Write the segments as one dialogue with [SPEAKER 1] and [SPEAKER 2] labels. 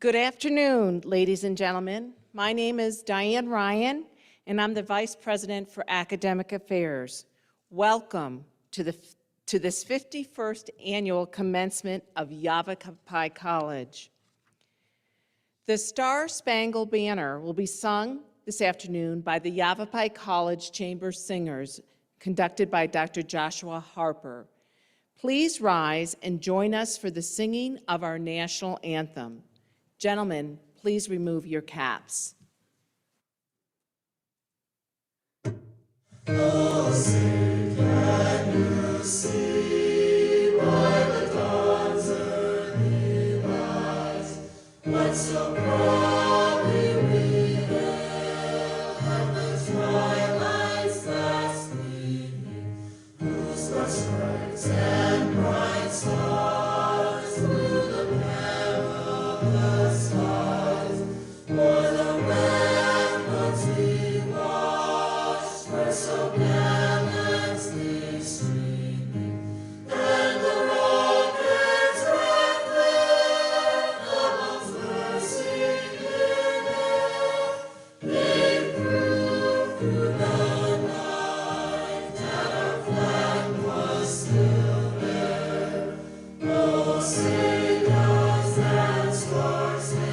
[SPEAKER 1] Good afternoon, ladies and gentlemen. My name is Diane Ryan, and I'm the Vice President for Academic Affairs. Welcome to this 51st Annual Commencement of Yavapai College. The Star-Spangled Banner will be sung this afternoon by the Yavapai College Chamber Singers, conducted by Dr. Joshua Harper. Please rise and join us for the singing of our national anthem. Gentlemen, please remove your caps.
[SPEAKER 2] Oh, say can you see by the dawn's early rise what so proudly we hailed at the twilight's last gleaming, whose star stripes and bright stars through the perilous skies, o'er the ramparts we watched, were so gallantly streaming, and the rockets rang clear, the bombs bursting in air. They proved through the night that our flag was still there. Oh, say does that star-spangled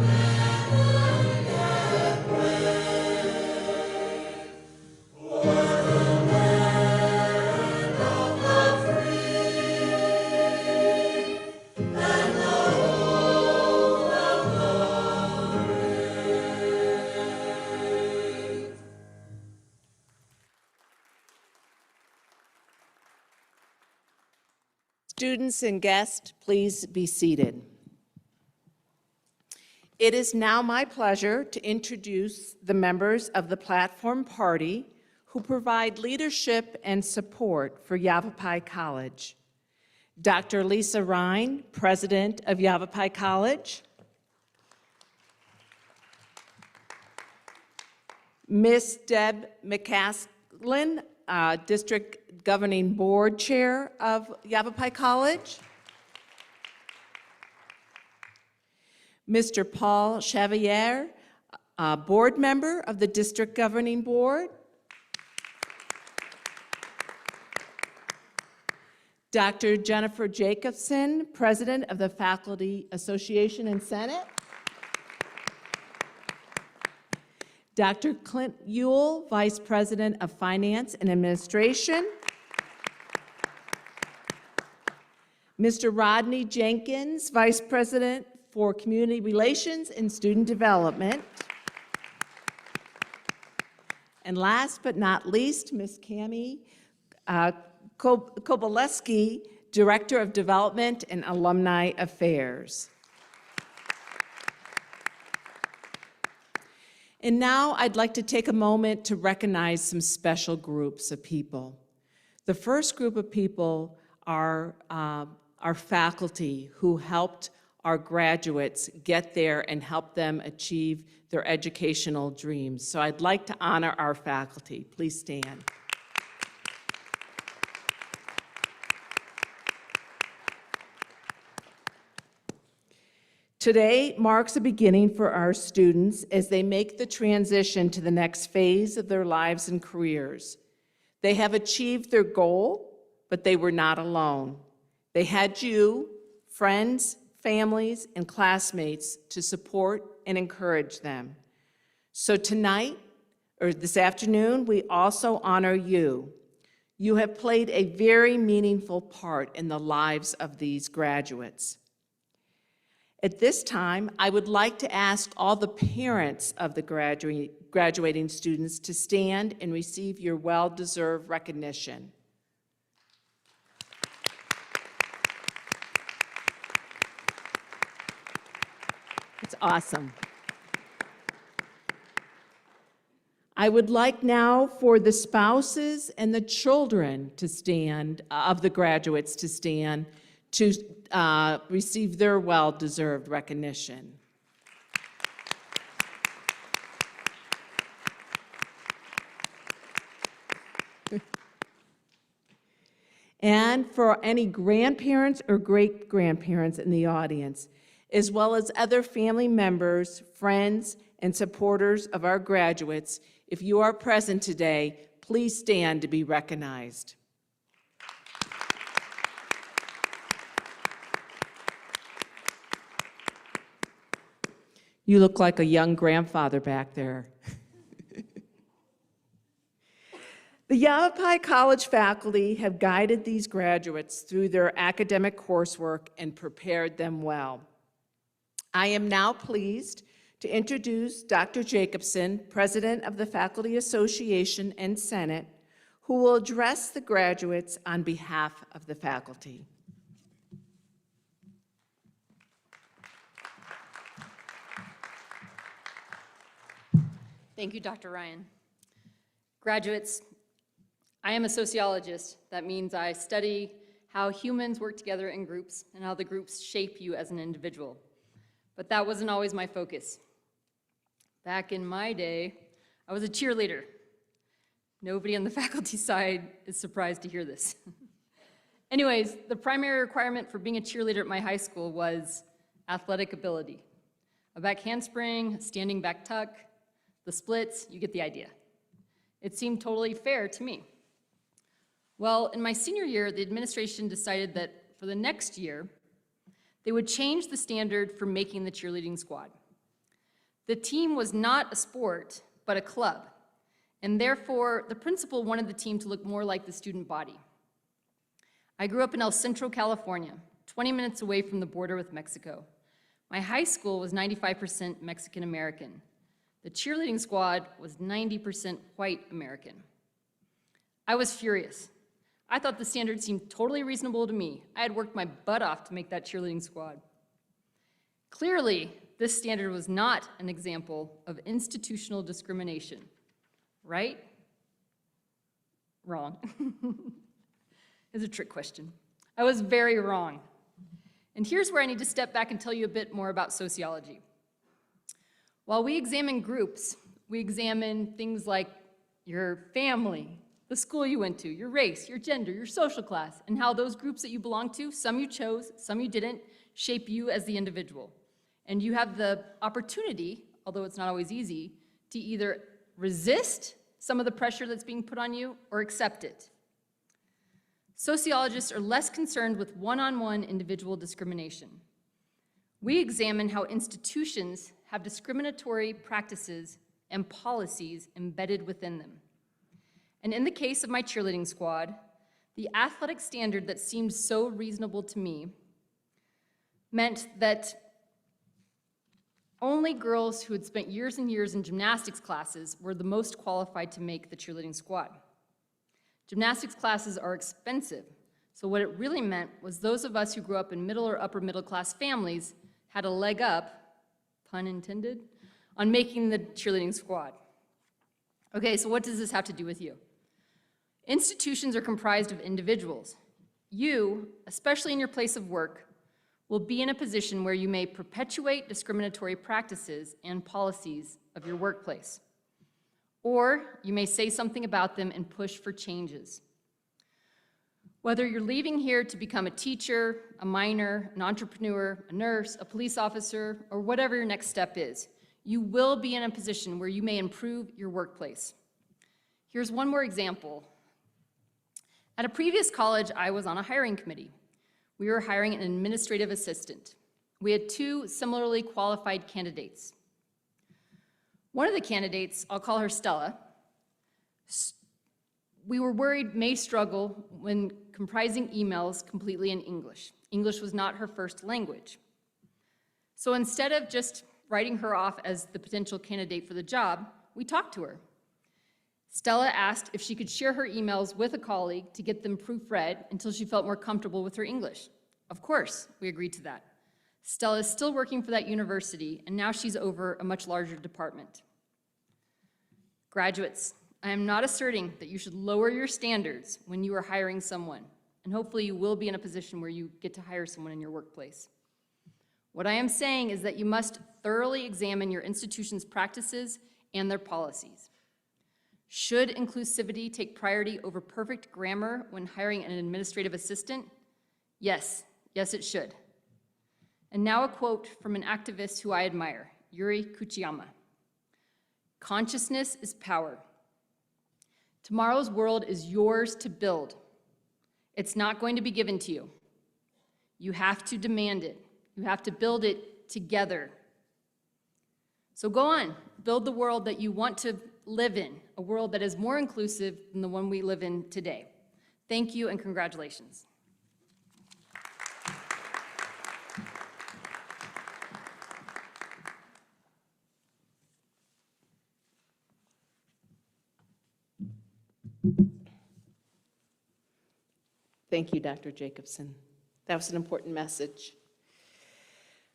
[SPEAKER 2] banner yet wave o'er the land of the free and the home of the brave?
[SPEAKER 1] Students and guests, please be seated. It is now my pleasure to introduce the members of the Platform Party who provide leadership and support for Yavapai College. Dr. Lisa Ryan, President of Yavapai College. Ms. Deb McCaslin, District Governing Board Chair of Yavapai College. Mr. Paul Chevalier, Board Member of the District Governing Board. Dr. Jennifer Jacobson, President of the Faculty Association and Senate. Dr. Clint Ewell, Vice President of Finance and Administration. Mr. Rodney Jenkins, Vice President for Community Relations and Student Development. And last but not least, Ms. Cami Kobaleski, Director of Development and Alumni Affairs. And now I'd like to take a moment to recognize some special groups of people. The first group of people are our faculty who helped our graduates get there and help them achieve their educational dreams. So I'd like to honor our faculty. Please stand. Today marks the beginning for our students as they make the transition to the next phase of their lives and careers. They have achieved their goal, but they were not alone. They had you, friends, families, and classmates to support and encourage them. So tonight, or this afternoon, we also honor you. You have played a very meaningful part in the lives of these graduates. At this time, I would like to ask all the parents of the graduating students to stand and receive your well-deserved recognition. It's awesome. I would like now for the spouses and the children to stand, of the graduates to stand, to receive their well-deserved recognition. And for any grandparents or great-grandparents in the audience, as well as other family members, friends, and supporters of our graduates, if you are present today, please stand to be recognized. You look like a young grandfather back there. The Yavapai College faculty have guided these graduates through their academic coursework and prepared them well. I am now pleased to introduce Dr. Jacobson, President of the Faculty Association and Senate, who will address the graduates on behalf of the faculty.
[SPEAKER 3] Thank you, Dr. Ryan. Graduates, I am a sociologist. That means I study how humans work together in groups and how the groups shape you as an individual. But that wasn't always my focus. Back in my day, I was a cheerleader. Nobody on the faculty side is surprised to hear this. Anyways, the primary requirement for being a cheerleader at my high school was athletic ability. A back handspring, standing back tuck, the splits, you get the idea. It seemed totally fair to me. Well, in my senior year, the administration decided that for the next year, they would change the standard for making the cheerleading squad. The team was not a sport, but a club, and therefore, the principal wanted the team to look more like the student body. I grew up in El Centro, California, 20 minutes away from the border with Mexico. My high school was 95% Mexican American. The cheerleading squad was 90% white American. I was furious. I thought the standard seemed totally reasonable to me. I had worked my butt off to make that cheerleading squad. Clearly, this standard was not an example of institutional discrimination, right? Wrong. It's a trick question. I was very wrong. And here's where I need to step back and tell you a bit more about sociology. While we examine groups, we examine things like your family, the school you went to, your race, your gender, your social class, and how those groups that you belong to, some you chose, some you didn't, shape you as the individual. And you have the opportunity, although it's not always easy, to either resist some of the pressure that's being put on you or accept it. Sociologists are less concerned with one-on-one individual discrimination. We examine how institutions have discriminatory practices and policies embedded within them. And in the case of my cheerleading squad, the athletic standard that seemed so reasonable to me meant that only girls who had spent years and years in gymnastics classes were the most qualified to make the cheerleading squad. Gymnastics classes are expensive, so what it really meant was those of us who grew up in middle or upper middle class families had a leg up, pun intended, on making the cheerleading squad. Okay, so what does this have to do with you? Institutions are comprised of individuals. You, especially in your place of work, will be in a position where you may perpetuate discriminatory practices and policies of your workplace. Or you may say something about them and push for changes. Whether you're leaving here to become a teacher, a miner, an entrepreneur, a nurse, a police officer, or whatever your next step is, you will be in a position where you may improve your workplace. Here's one more example. At a previous college, I was on a hiring committee. We were hiring an administrative assistant. We had two similarly qualified candidates. One of the candidates, I'll call her Stella, we were worried may struggle when comprising emails completely in English. English was not her first language. So instead of just writing her off as the potential candidate for the job, we talked to her. Stella asked if she could share her emails with a colleague to get them proofread until she felt more comfortable with her English. Of course, we agreed to that. Stella is still working for that university, and now she's over a much larger department. Graduates, I am not asserting that you should lower your standards when you are hiring someone, and hopefully you will be in a position where you get to hire someone in your workplace. What I am saying is that you must thoroughly examine your institution's practices and their policies. Should inclusivity take priority over perfect grammar when hiring an administrative assistant? Yes, it should. And now a quote from an activist who I admire, Yuri Kuchiyama. "Consciousness is power. Tomorrow's world is yours to build. It's not going to be given to you. You have to demand it. You have to build it together. So go on, build the world that you want to live in, a world that is more inclusive than the one we live in today." Thank you and congratulations.
[SPEAKER 1] Thank you, Dr. Jacobson. That was an important message.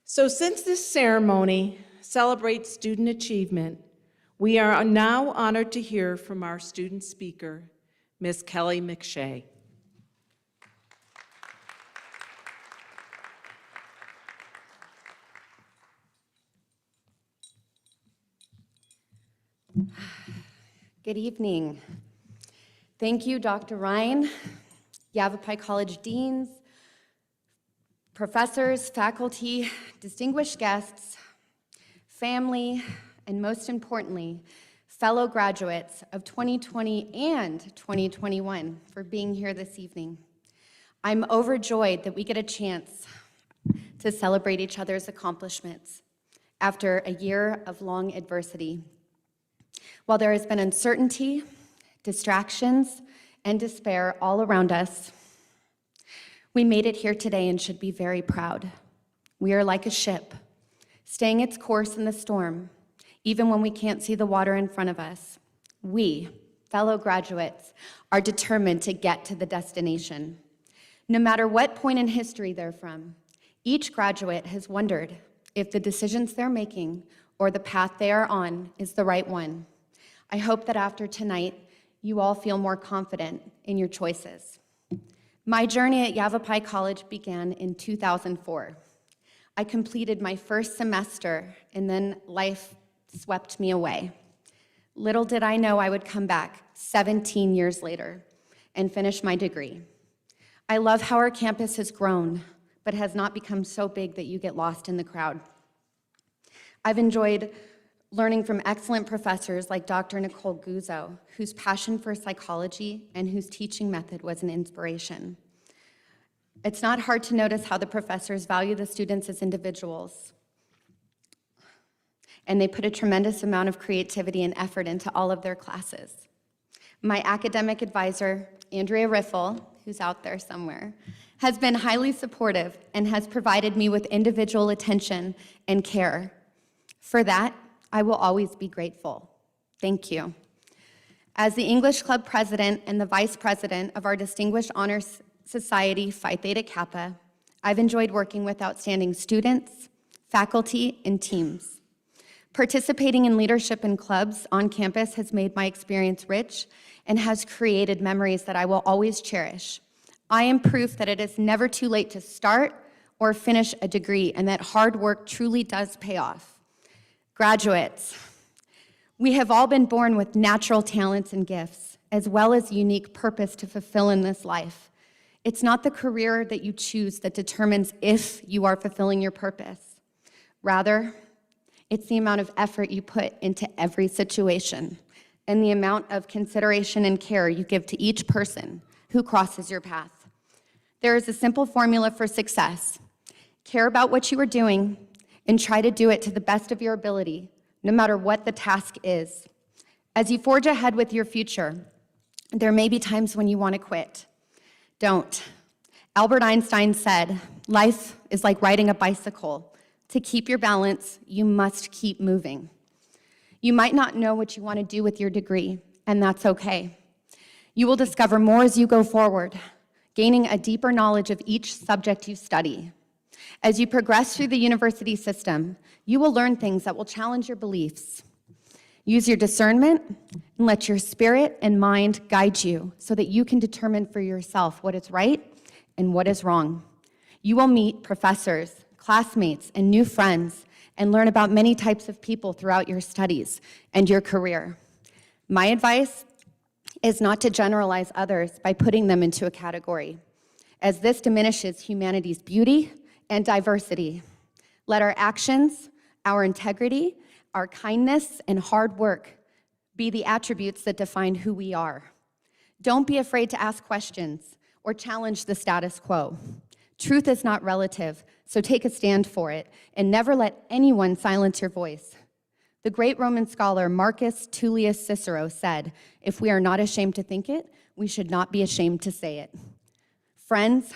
[SPEAKER 1] So since this ceremony celebrates student achievement, we are now honored to hear from our student speaker, Ms. Kelly McShay.
[SPEAKER 4] Good evening. Thank you, Dr. Ryan, Yavapai College deans, professors, faculty, distinguished guests, family, and most importantly, fellow graduates of 2020 and 2021 for being here this evening. I'm overjoyed that we get a chance to celebrate each other's accomplishments after a year of long adversity. While there has been uncertainty, distractions, and despair all around us, we made it here today and should be very proud. We are like a ship, staying its course in the storm, even when we can't see the water in front of us. We, fellow graduates, are determined to get to the destination. No matter what point in history they're from, each graduate has wondered if the decisions they're making or the path they are on is the right one. I hope that after tonight, you all feel more confident in your choices. My journey at Yavapai College began in 2004. I completed my first semester, and then life swept me away. Little did I know I would come back 17 years later and finish my degree. I love how our campus has grown, but has not become so big that you get lost in the crowd. I've enjoyed learning from excellent professors like Dr. Nicole Guzzo, whose passion for psychology and whose teaching method was an inspiration. It's not hard to notice how the professors value the students as individuals, and they put a tremendous amount of creativity and effort into all of their classes. My academic advisor, Andrea Riffle, who's out there somewhere, has been highly supportive and has provided me with individual attention and care. For that, I will always be grateful. Thank you. As the English Club president and the vice president of our Distinguished Honors Society, Phi Theta Kappa, I've enjoyed working with outstanding students, faculty, and teams. Participating in leadership and clubs on campus has made my experience rich and has created memories that I will always cherish. I am proof that it is never too late to start or finish a degree and that hard work truly does pay off. Graduates, we have all been born with natural talents and gifts, as well as unique purpose to fulfill in this life. It's not the career that you choose that determines if you are fulfilling your purpose. Rather, it's the amount of effort you put into every situation and the amount of consideration and care you give to each person who crosses your path. There is a simple formula for success. Care about what you are doing and try to do it to the best of your ability, no matter what the task is. As you forge ahead with your future, there may be times when you want to quit. Don't. Albert Einstein said, "Life is like riding a bicycle. To keep your balance, you must keep moving." You might not know what you want to do with your degree, and that's okay. You will discover more as you go forward, gaining a deeper knowledge of each subject you study. As you progress through the university system, you will learn things that will challenge your beliefs. Use your discernment and let your spirit and mind guide you so that you can determine for yourself what is right and what is wrong. You will meet professors, classmates, and new friends and learn about many types of people throughout your studies and your career. My advice is not to generalize others by putting them into a category, as this diminishes humanity's beauty and diversity. Let our actions, our integrity, our kindness, and hard work be the attributes that define who we are. Don't be afraid to ask questions or challenge the status quo. Truth is not relative, so take a stand for it, and never let anyone silence your voice. The great Roman scholar Marcus Tullius Cicero said, "If we are not ashamed to think it, we should not be ashamed to say it." Friends,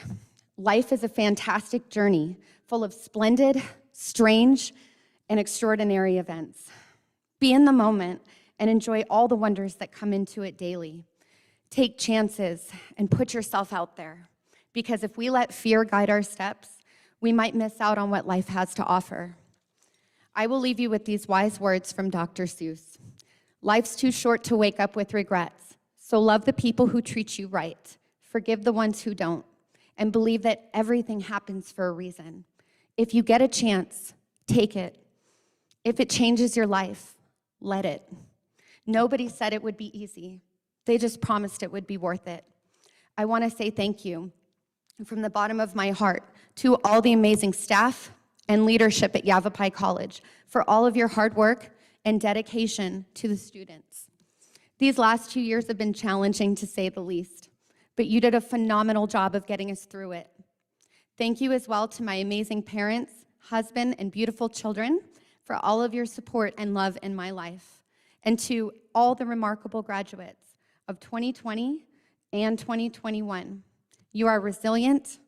[SPEAKER 4] life is a fantastic journey full of splendid, strange, and extraordinary events. Be in the moment and enjoy all the wonders that come into it daily. Take chances and put yourself out there, because if we let fear guide our steps, we might miss out on what life has to offer. I will leave you with these wise words from Dr. Seuss. Life's too short to wake up with regrets, so love the people who treat you right, forgive the ones who don't, and believe that everything happens for a reason. If you get a chance, take it. If it changes your life, let it. Nobody said it would be easy. They just promised it would be worth it. I want to say thank you from the bottom of my heart to all the amazing staff and leadership at Yavapai College for all of your hard work and dedication to the students. These last 2 years have been challenging, to say the least, but you did a phenomenal job of getting us through it. Thank you as well to my amazing parents, husband, and beautiful children for all of your support and love in my life, and to all the remarkable graduates of 2020 and 2021. You are resilient,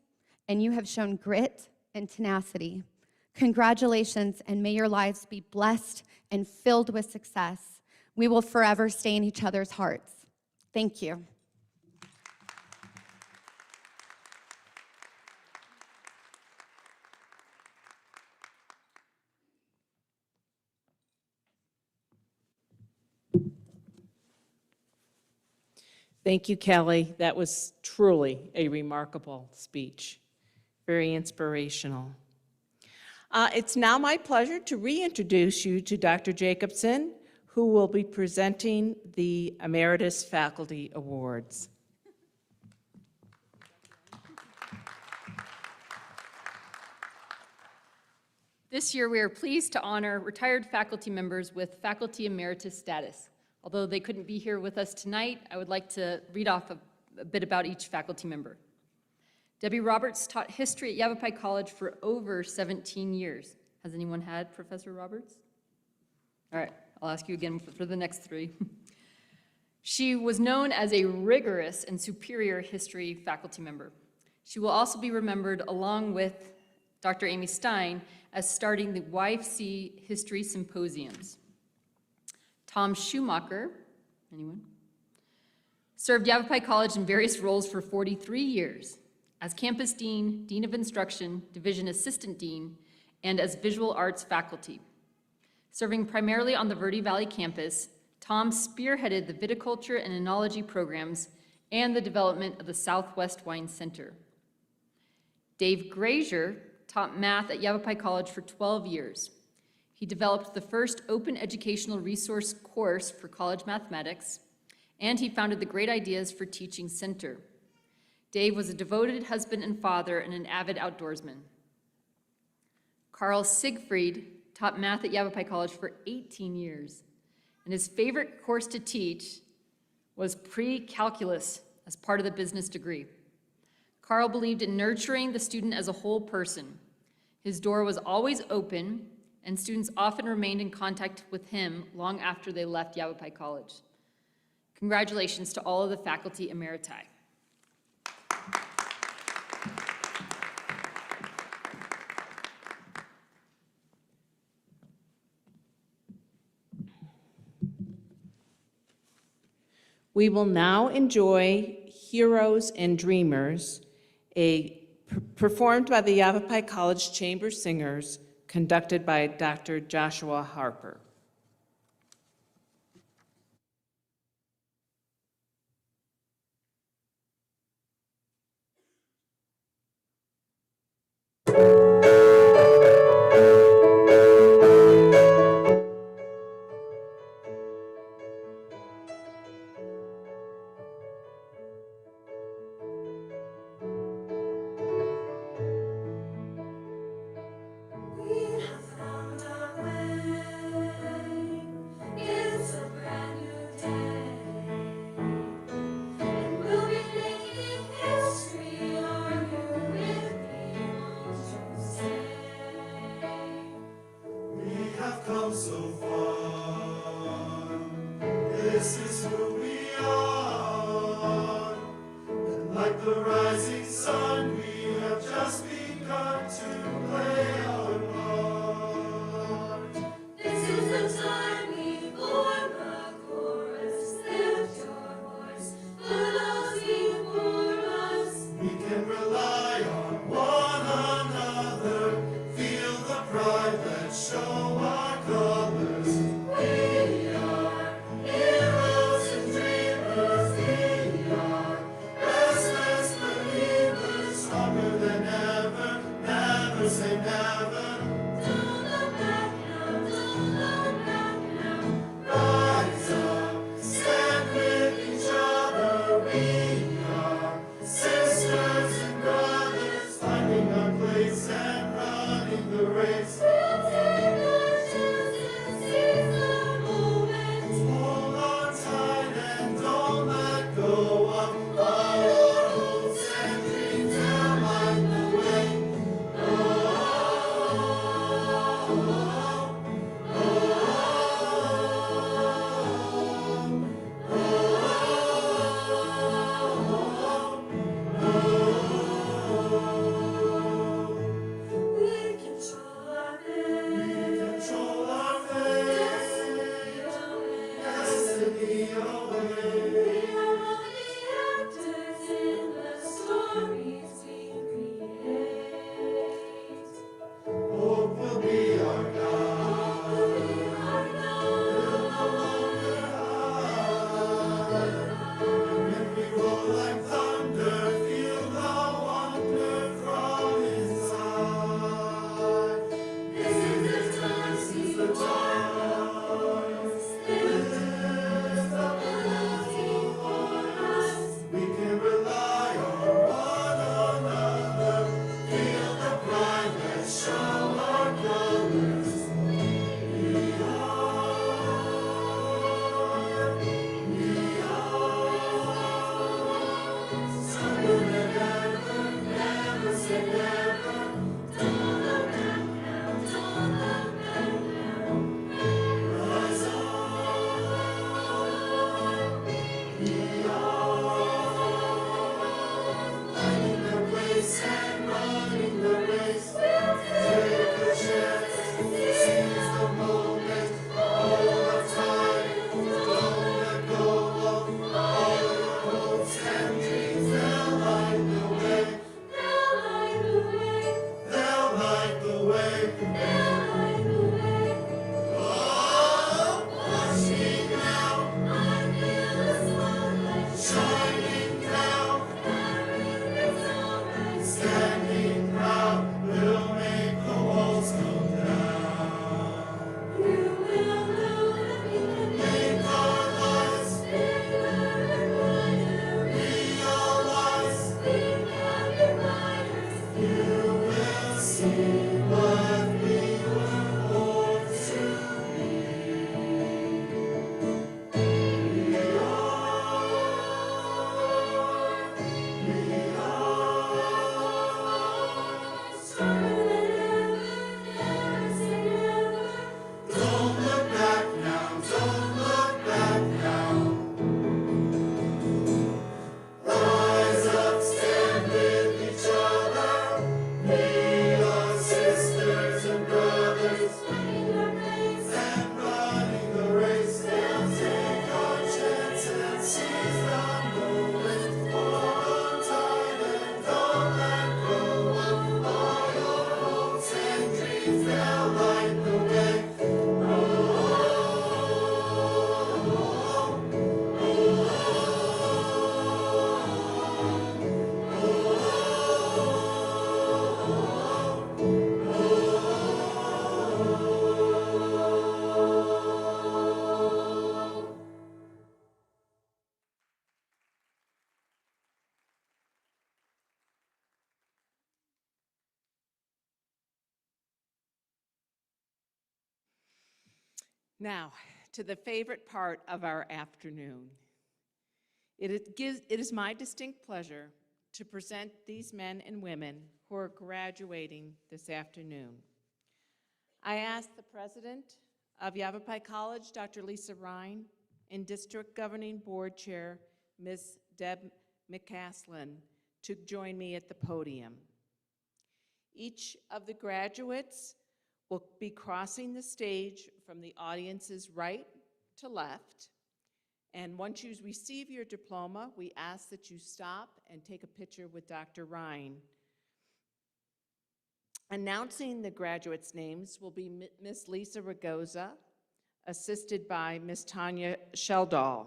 [SPEAKER 4] and you have shown grit and tenacity. Congratulations, and may your lives be blessed and filled with success. We will forever stay in each other's hearts. Thank you.
[SPEAKER 1] Thank you, Kelly. That was truly a remarkable speech, very inspirational. It's now my pleasure to reintroduce you to Dr. Jacobson, who will be presenting the Emeritus Faculty Awards.
[SPEAKER 3] This year, we are pleased to honor retired faculty members with Faculty Emeritus status. Although they couldn't be here with us tonight, I would like to read off a bit about each faculty member. Debbie Roberts taught history at Yavapai College for over 17 years. Has anyone had Professor Roberts? All right, I'll ask you again for the next three. She was known as a rigorous and superior history faculty member. She will also be remembered along with Dr. Amy Stein as starting the YFC History Symposiums. Tom Schumacher, anyone? Served Yavapai College in various roles for 43 years, as campus dean, dean of instruction, division assistant dean, and as visual arts faculty. Serving primarily on the Verde Valley campus, Tom spearheaded the viticulture and enology programs and the development of the Southwest Wine Center. Dave Grazier taught math at Yavapai College for 12 years. He developed the first open educational resource course for college mathematics, and he founded the Great Ideas for Teaching Center. Dave was a devoted husband and father and an avid outdoorsman. Carl Siegfried taught math at Yavapai College for 18 years, and his favorite course to teach was pre-calculus as part of the business degree. Carl believed in nurturing the student as a whole person. His door was always open, and students often remained in contact with him long after they left Yavapai College. Congratulations to all of the faculty emeriti.
[SPEAKER 1] We will now enjoy Heroes and Dreamers, performed by the Yavapai College Chamber Singers, conducted by Dr. Joshua Harper.
[SPEAKER 2] We far. This is who we are, and like the rising sun, we have just begun to play our part.
[SPEAKER 5] This is the time we form a chorus. Lift your voice for those before us.
[SPEAKER 2] We can rely on one another, feel the pride, let's show our colors.
[SPEAKER 5] We are heroes and dreamers. We are
[SPEAKER 2] Restless believers, stronger than ever, never say never.
[SPEAKER 5] Don't look back now. Don't look back now.
[SPEAKER 2] Rise up, stand with each other. We are sisters and brothers, finding our place and running the race.
[SPEAKER 5] We'll take our chances, seize the moment.
[SPEAKER 2] Hold on tight and don't let go of all your hopes and dreams. They'll light the way.
[SPEAKER 5] We control our fate.
[SPEAKER 2] Control our fate, destiny away.
[SPEAKER 5] We are all the actors in the stories we create.
[SPEAKER 2] Hope will be our guide.
[SPEAKER 5] We are
[SPEAKER 2] When we roll like thunder, feel the wonder from inside.
[SPEAKER 5] This is the time, seize the time. Lift up the lofty for us.
[SPEAKER 2] We can rely on one another. Feel the pride, let's show our colors. We are stronger than ever, never say never.
[SPEAKER 5] Don't look back now. Don't look back now.
[SPEAKER 2] Rise up. We are finding our place and running the race. Take a chance, seize the moment, hold on tight, don't let go of all your hopes and dreams. They'll light the way,
[SPEAKER 5] They'll light the way.
[SPEAKER 2] they'll light the way.
[SPEAKER 5] They'll light the way.
[SPEAKER 2] Oh, watch me now,
[SPEAKER 5] I feel the spotlight
[SPEAKER 2] shining down,
[SPEAKER 5] Everything's alright.
[SPEAKER 2] standing proud, we'll make the walls come down.
[SPEAKER 5] You will know that we can
[SPEAKER 2] Make our lives
[SPEAKER 5] bigger and brighter.
[SPEAKER 2] realize.
[SPEAKER 5] We can be fighters.
[SPEAKER 2] You will see what we were born to be. We are
[SPEAKER 5] Stronger than ever. Never say never.
[SPEAKER 2] Don't look back now, don't look back now. Rise up, stand with each other. We are sisters and brothers,
[SPEAKER 5] Finding our place.
[SPEAKER 2] and running the race. They'll take our chance and seize the moment. Hold on tight and don't let go of all your hopes and dreams. They'll light the way.
[SPEAKER 1] Now, to the favorite part of our afternoon. It is my distinct pleasure to present these men and women who are graduating this afternoon. I ask the President Of Yavapai College, Dr. Lisa Ryan, and District Governing Board Chair, Ms. Deb McCaslin, to join me at the podium. Each of the graduates will be crossing the stage from the audience's right to left. And once you receive your diploma, we ask that you stop and take a picture with Dr. Ryan. Announcing the graduates' names will be Ms. Lisa Ragoza, assisted by Ms. Tanya Sheldall.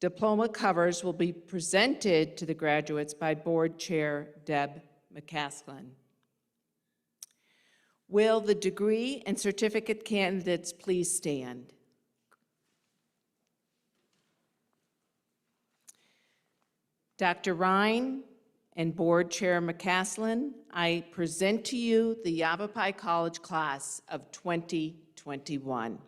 [SPEAKER 1] Diploma covers will be presented to the graduates by Board Chair Deb McCaslin. Will the degree and certificate candidates please stand? Dr. Ryan and Board Chair McCaslin, I present to you the Yavapai College class of 2021.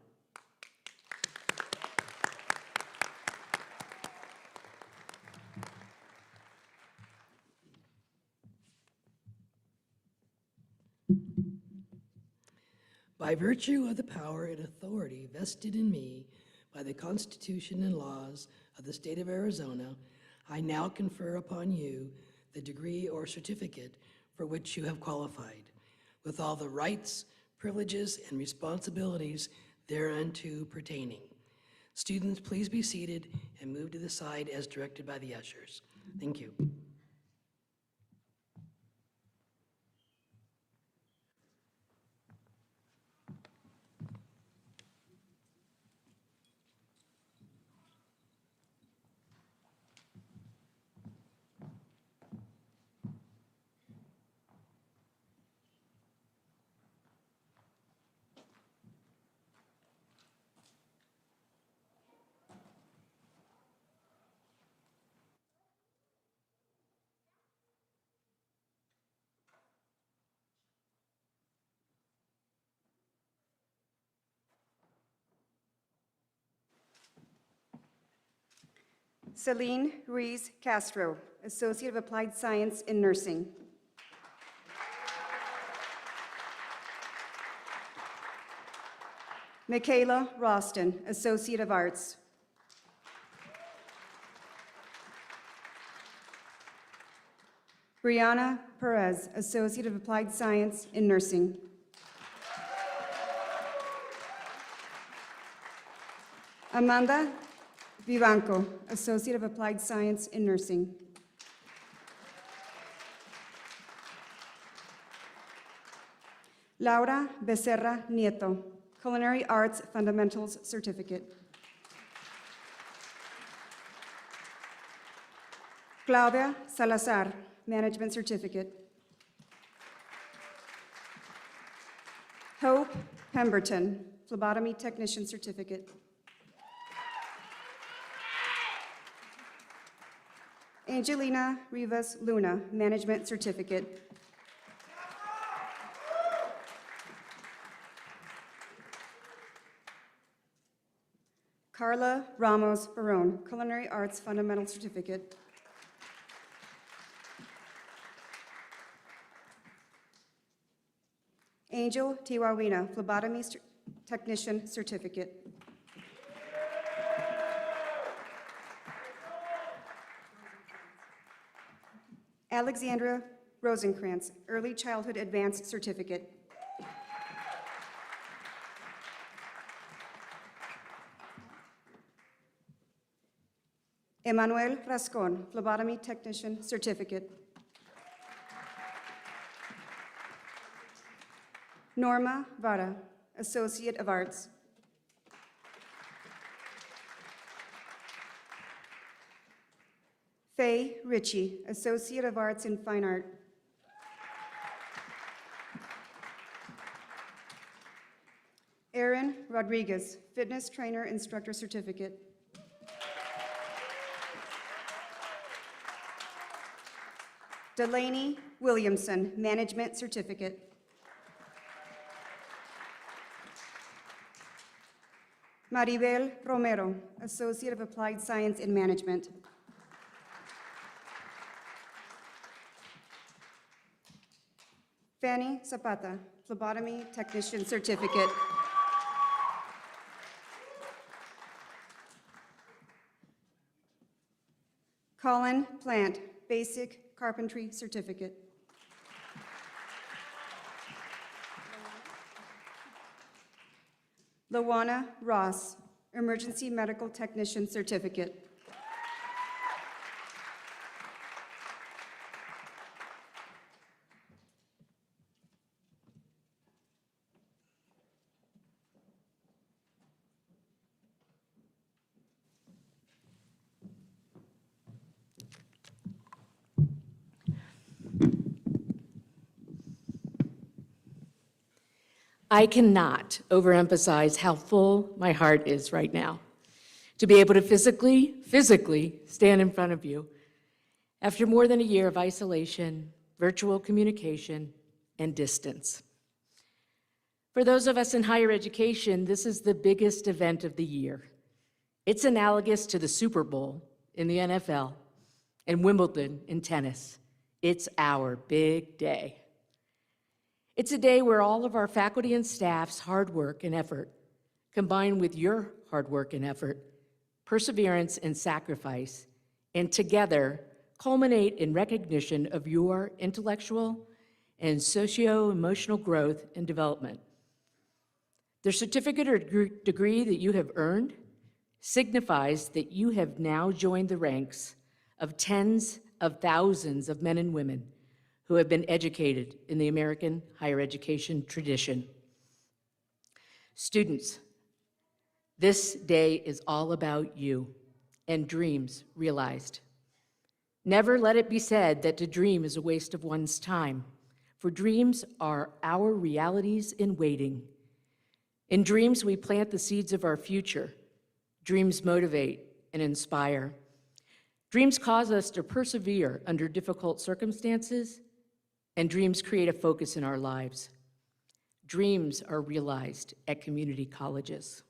[SPEAKER 6] By virtue of the power and authority vested in me by the Constitution and laws of the state of Arizona, I now confer upon you the degree or certificate for which you have qualified, with all the rights, privileges, and responsibilities thereunto pertaining. Students, please be seated and move to the side as directed by the ushers. Thank you.
[SPEAKER 7] Celine Ruiz Castro, Associate of Applied Science in Nursing. Michaela Roston, Associate of Arts. Brianna Perez, Associate of Applied Science in Nursing. Amanda Vivanco, Associate of Applied Science in Nursing. Laura Becerra Nieto, Culinary Arts Fundamentals Certificate. Claudia Salazar, Management Certificate. Hope Pemberton, Phlebotomy Technician Certificate. Angelina Rivas Luna, Management Certificate. Carla Ramos Barone, Culinary Arts Fundamental Certificate. Angel Tiwawina, Phlebotomy Technician Certificate. Alexandra Rosenkrantz, Early Childhood Advanced Certificate. Emmanuel Rascon, Phlebotomy Technician Certificate. Norma Vara, Associate of Arts. Faye Ritchie, Associate of Arts in Fine Art. Aaron Rodriguez, Fitness Trainer Instructor Certificate. Delaney Williamson, Management Certificate. Maribel Romero, Associate of Applied Science in Management. Fanny Zapata, Phlebotomy Technician Certificate. Colin Plant, Basic Carpentry Certificate. Lawana Ross, Emergency Medical Technician Certificate.
[SPEAKER 1] I cannot overemphasize how full my heart is right now to be able to physically stand in front of you after more than a year of isolation, virtual communication, and distance. For those of us in higher education, this is the biggest event of the year. It's analogous to the Super Bowl in the NFL and Wimbledon in tennis. It's our big day. It's a day where all of our faculty and staff's hard work and effort, combined with your hard work and effort, perseverance and sacrifice, and together culminate in recognition of your intellectual and socio-emotional growth and development. The certificate or degree that you have earned signifies that you have now joined the ranks of tens of thousands of men and women who have been educated in the American higher education tradition. Students, this day is all about you and dreams realized. Never let it be said that to dream is a waste of one's time, for dreams are our realities in waiting. In dreams, we plant the seeds of our future. Dreams motivate and inspire. Dreams cause us to persevere under difficult circumstances, and dreams create a focus in our lives. Dreams are realized at community colleges.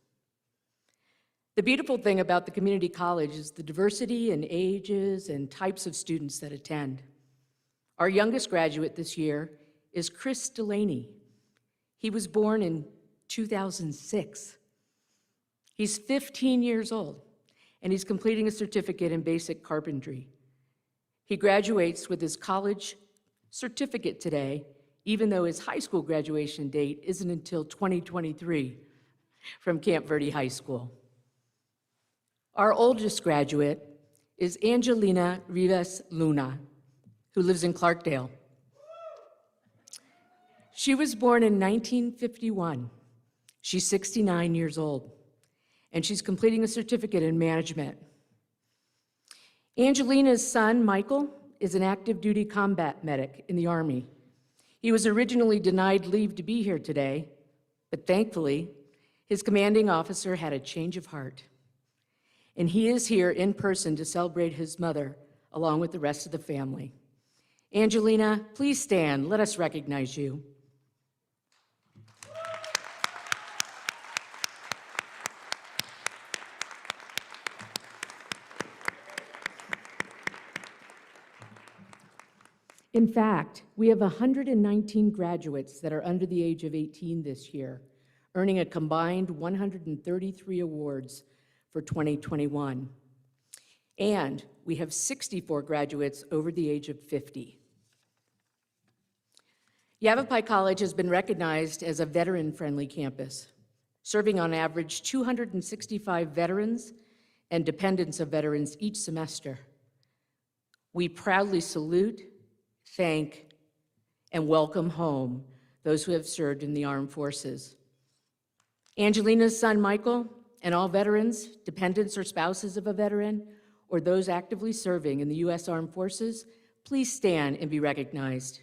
[SPEAKER 1] The beautiful thing about the community college is the diversity in ages and types of students that attend. Our youngest graduate this year is Chris Delaney. He was born in 2006. He's 15 years old, and he's completing a certificate in basic carpentry. He graduates with his college certificate today, even though his high school graduation date isn't until 2023 from Camp Verde High School. Our oldest graduate is Angelina Rivas Luna, who lives in Clarkdale. She was born in 1951. She's 69 years old, and she's completing a certificate in management. Angelina's son, Michael, is an active duty combat medic in the Army. He was originally denied leave to be here today, but thankfully, his commanding officer had a change of heart. And he is here in person to celebrate his mother along with the rest of the family. Angelina, please stand. Let us recognize you. In fact, we have 119 graduates that are under the age of 18 this year, earning a combined 133 awards for 2021. And we have 64 graduates over the age of 50. Yavapai College has been recognized as a veteran-friendly campus, serving on average 265 veterans and dependents of veterans each semester. We proudly salute, thank, and welcome home those who have served in the armed forces. Angelina's son, Michael, and all veterans, dependents or spouses of a veteran, or those actively serving in the U.S. Armed Forces, please stand and be recognized.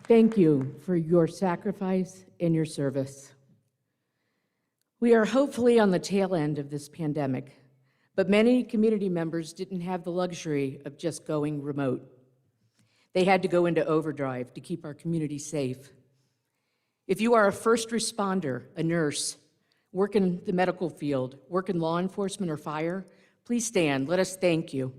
[SPEAKER 1] Thank you for your sacrifice and your service. We are hopefully on the tail end of this pandemic, but many community members didn't have the luxury of just going remote. They had to go into overdrive to keep our community safe. If you are a first responder, a nurse, work in the medical field, work in law enforcement or fire, please stand. Let us thank you.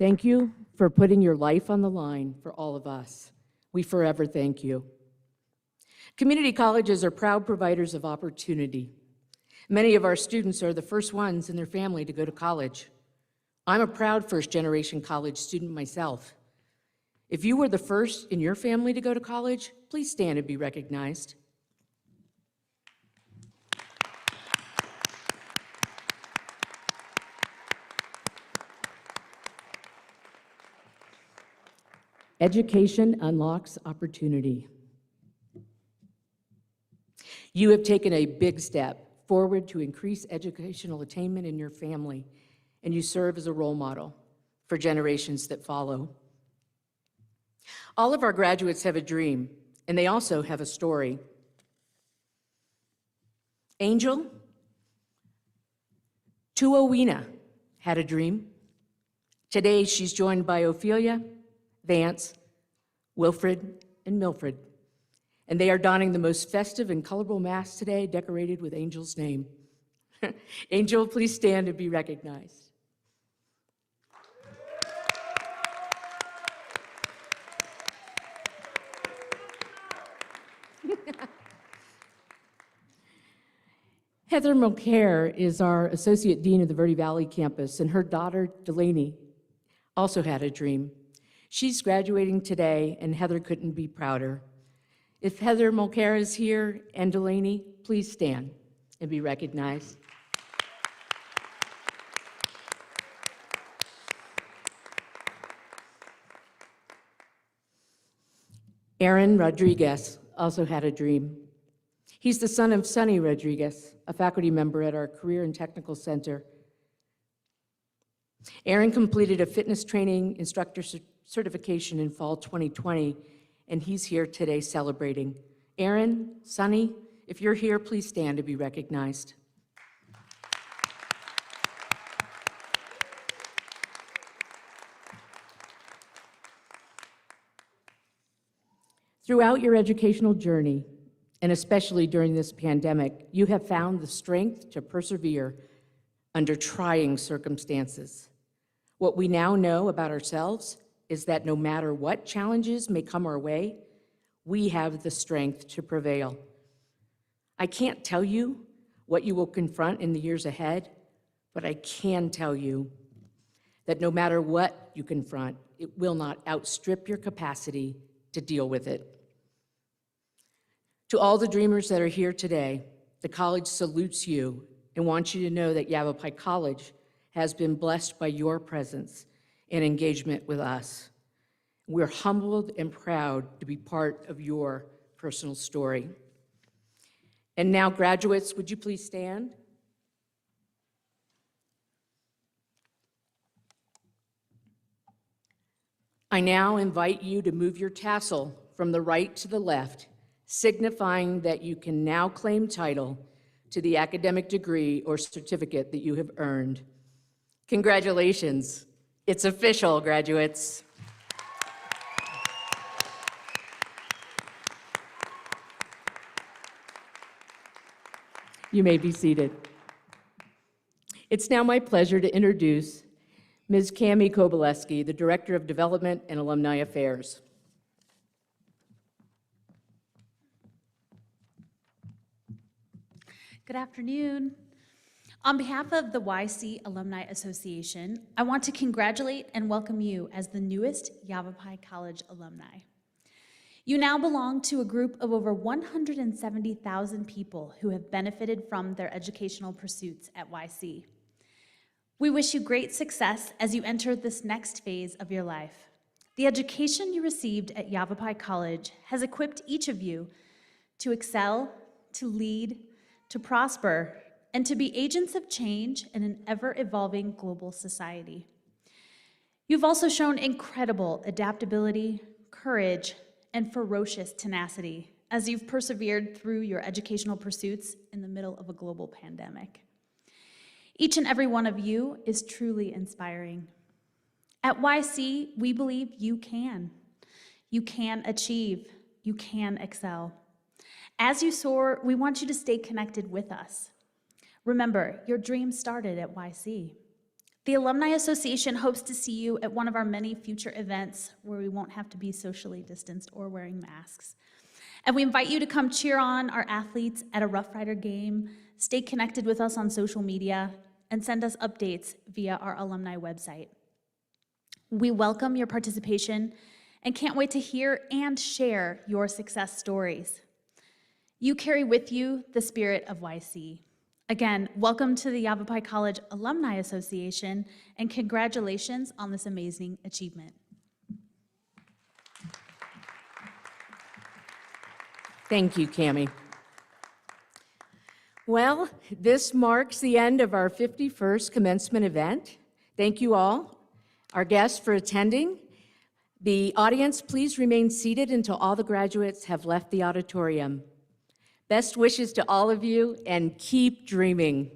[SPEAKER 8] Thank you for putting your life on the line for all of us. We forever thank you. Community colleges are proud providers of opportunity. Many of our students are the first ones in their family to go to college. I'm a proud first-generation college student myself. If you were the first in your family to go to college, please stand and be recognized. Education unlocks opportunity. You have taken a big step forward to increase educational attainment in your family, and you serve as a role model for generations that follow. All of our graduates have a dream, and they also have a story. Angel Tuowina had a dream. Today, she's joined by Ophelia, Vance, Wilfred, and Milfred, and they are donning the most festive and colorful mask today, decorated with Angel's name. Angel, please stand and be recognized. Heather Mulcair is our Associate Dean of the Verde Valley campus, and her daughter, Delaney, also had a dream. She's graduating today, and Heather couldn't be prouder. If Heather Mulcair is here and Delaney, please stand and be recognized. Aaron Rodriguez also had a dream. He's the son of Sonny Rodriguez, a faculty member at our Career and Technical Center. Aaron completed a fitness training instructor certification in fall 2020, and he's here today celebrating. Aaron, Sonny, if you're here, please stand to be recognized. Throughout your educational journey, and especially during this pandemic, you have found the strength to persevere under trying circumstances. What we now know about ourselves is that no matter what challenges may come our way, we have the strength to prevail. I can't tell you what you will confront in the years ahead, but I can tell you that no matter what you confront, it will not outstrip your capacity to deal with it. To all the dreamers that are here today, the college salutes you and wants you to know that Yavapai College has been blessed by your presence and engagement with us. We're humbled and proud to be part of your personal story. And now, graduates, would you please stand? I now invite you to move your tassel from the right to the left, signifying that you can now claim title to the academic degree or certificate that you have earned. Congratulations. It's official, graduates. You may be seated. It's now my pleasure to introduce Ms. Cami Kobaleski, the Director of Development and Alumni Affairs.
[SPEAKER 9] Good afternoon. On behalf of the YC Alumni Association, I want to congratulate and welcome you as the newest Yavapai College alumni. You now belong to a group of over 170,000 people who have benefited from their educational pursuits at YC. We wish you great success as you enter this next phase of your life. The education you received at Yavapai College has equipped each of you to excel, to lead, to prosper, and to be agents of change in an ever-evolving global society. You've also shown incredible adaptability, courage, and ferocious tenacity as you've persevered through your educational pursuits in the middle of a global pandemic. Each and every one of you is truly inspiring. At YC, we believe you can. You can achieve. You can excel. As you soar, we want you to stay connected with us. Remember, your dream started at YC. The Alumni Association hopes to see you at one of our many future events where we won't have to be socially distanced or wearing masks. And we invite you to come cheer on our athletes at a Rough Rider game, stay connected with us on social media, and send us updates via our alumni website. We welcome your participation and can't wait to hear and share your success stories. You carry with you the spirit of YC. Again, welcome to the Yavapai College Alumni Association, and congratulations on this amazing achievement.
[SPEAKER 8] Thank you, Cammie. Well, this marks the end of our 51st commencement event. Thank you all, our guests, for attending. The audience, please remain seated until all the graduates have left the auditorium. Best wishes to all of you, and keep dreaming.